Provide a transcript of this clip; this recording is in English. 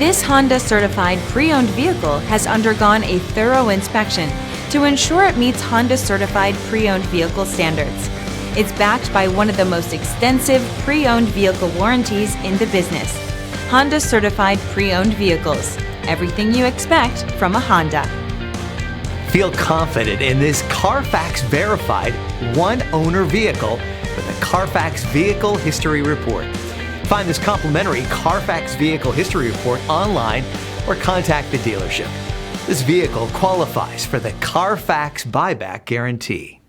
This Honda certified pre-owned vehicle has undergone a thorough inspection to ensure it meets Honda certified pre-owned vehicle standards. It's backed by one of the most extensive pre-owned vehicle warranties in the business. Honda certified pre-owned vehicles. Everything you expect from a Honda. Feel confident in this CARFAX verified one-owner vehicle with a CARFAX Vehicle History Report. Find this complimentary CARFAX Vehicle History Report online or contact the dealership. This vehicle qualifies for the CARFAX buyback guarantee.